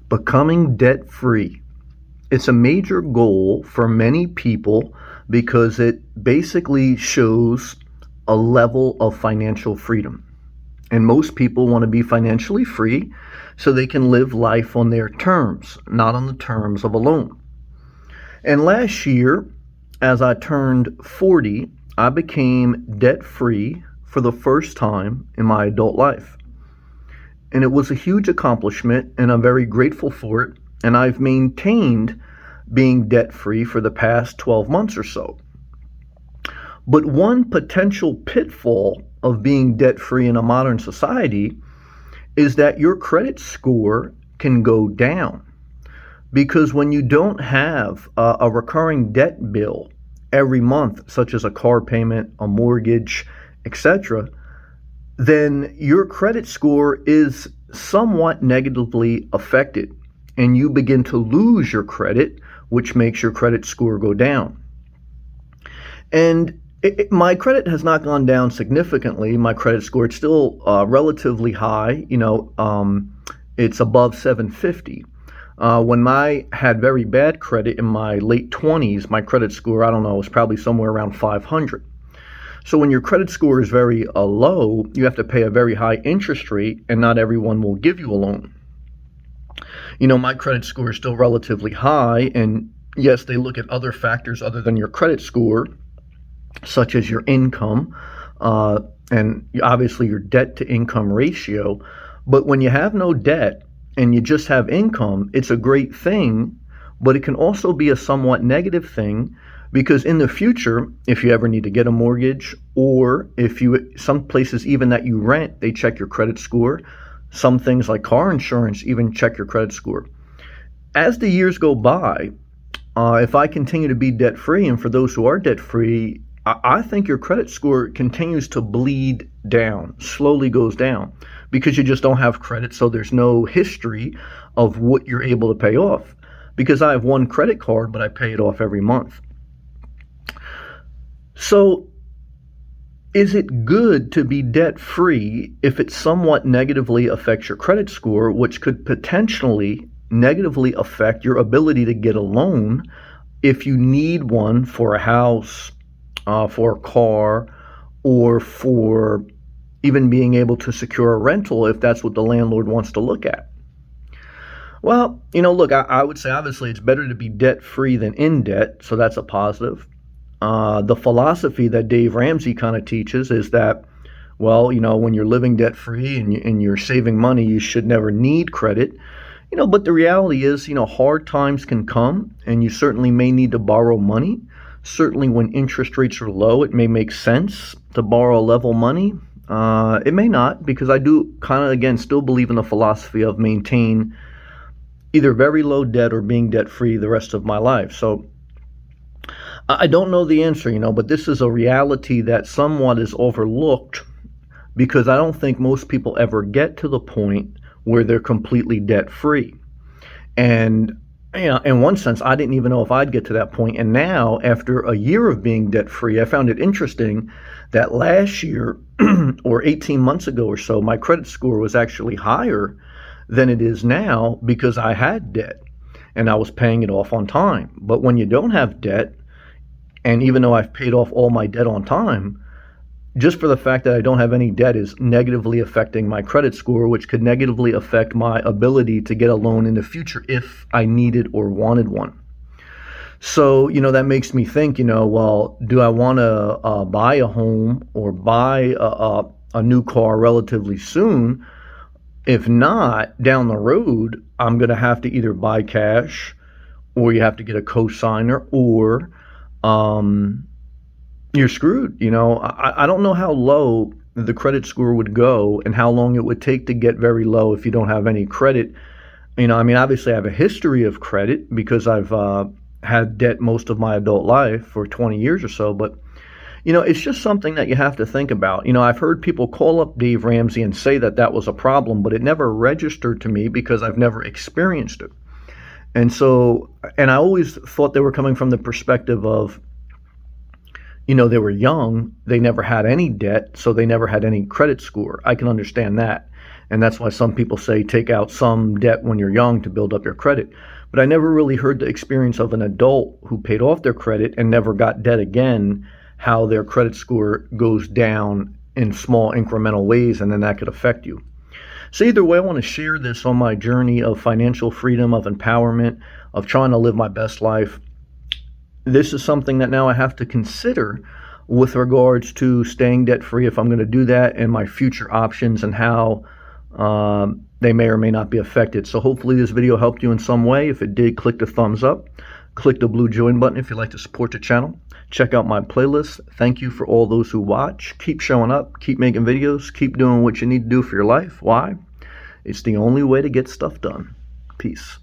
Becoming debt-free. It's a major goal for many people because it basically shows a level of financial freedom. And most people want to be financially free so they can live life on their terms, not on the terms of a loan. And last year, as I turned 40, I became debt-free for the first time in my adult life. And it was a huge accomplishment, and I'm very grateful for it. And I've maintained being debt-free for the past 12 months or so. But one potential pitfall of being debt-free in a modern society is that your credit score can go down. Because when you don't have a recurring debt bill every month, such as a car payment, a mortgage, etc., then your credit score is somewhat negatively affected, and you begin to lose your credit, which makes your credit score go down. And my credit has not gone down significantly. My credit score is still relatively high. It's above 750. When I had very bad credit in my late 20s, my credit score, I don't know, was probably somewhere around 500. So when your credit score is very low, you have to pay a very high interest rate, and not everyone will give you a loan. My credit score is still relatively high, and yes, they look at other factors other than your credit score, such as your income, and obviously your debt to income ratio. But when you have no debt and you just have income, it's a great thing, but it can also be a somewhat negative thing. Because in the future, if you ever need to get a mortgage, or some places even that you rent, they check your credit score. Some things like car insurance even check your credit score. As the years go by, if I continue to be debt-free, and for those who are debt-free, I think your credit score continues to bleed down, slowly goes down, because you just don't have credit, so there's no history of what you're able to pay off. Because I have one credit card, but I pay it off every month. So, is it good to be debt-free if it somewhat negatively affects your credit score, which could potentially negatively affect your ability to get a loan if you need one for a house, for a car, or for even being able to secure a rental if that's what the landlord wants to look at? Well, look, I would say obviously it's better to be debt-free than in debt, so that's a positive. The philosophy that Dave Ramsey kind of teaches is that, well, when you're living debt-free and you're saving money, you should never need credit. But the reality is, hard times can come, and you certainly may need to borrow money. Certainly when interest rates are low, it may make sense to borrow level money. It may not, because I do kind of, again, still believe in the philosophy of maintain either very low debt or being debt-free the rest of my life. So I don't know the answer, but this is a reality that somewhat is overlooked, because I don't think most people ever get to the point where they're completely debt-free. And in one sense, I didn't even know if I'd get to that point. And now, after a year of being debt-free, I found it interesting that last year or 18 months ago or so, my credit score was actually higher than it is now because I had debt and I was paying it off on time. But when you don't have debt, and even though I've paid off all my debt on time, just for the fact that I don't have any debt is negatively affecting my credit score, which could negatively affect my ability to get a loan in the future if I needed or wanted one. So, that makes me think, well, do I want to buy a home or buy a new car relatively soon? If not, down the road, I'm going to have to either buy cash, or you have to get a cosigner, or you're screwed. I don't know how low the credit score would go and how long it would take to get very low if you don't have any credit. Obviously I have a history of credit because I've had debt most of my adult life for 20 years or so, but it's just something that you have to think about. I've heard people call up Dave Ramsey and say that was a problem, but it never registered to me because I've never experienced it. And I always thought they were coming from the perspective of, they were young, they never had any debt, so they never had any credit score. I can understand that. And that's why some people say take out some debt when you're young to build up your credit. But I never really heard the experience of an adult who paid off their credit and never got debt again, how their credit score goes down in small incremental ways, and then that could affect you. So either way, I want to share this on my journey of financial freedom, of empowerment, of trying to live my best life. This is something that now I have to consider with regards to staying debt-free, if I'm going to do that, and my future options and how they may or may not be affected. So hopefully this video helped you in some way. If it did, click the thumbs up. Click the blue join button if you'd like to support the channel. Check out my playlist. Thank you for all those who watch. Keep showing up. Keep making videos. Keep doing what you need to do for your life. Why? It's the only way to get stuff done. Peace.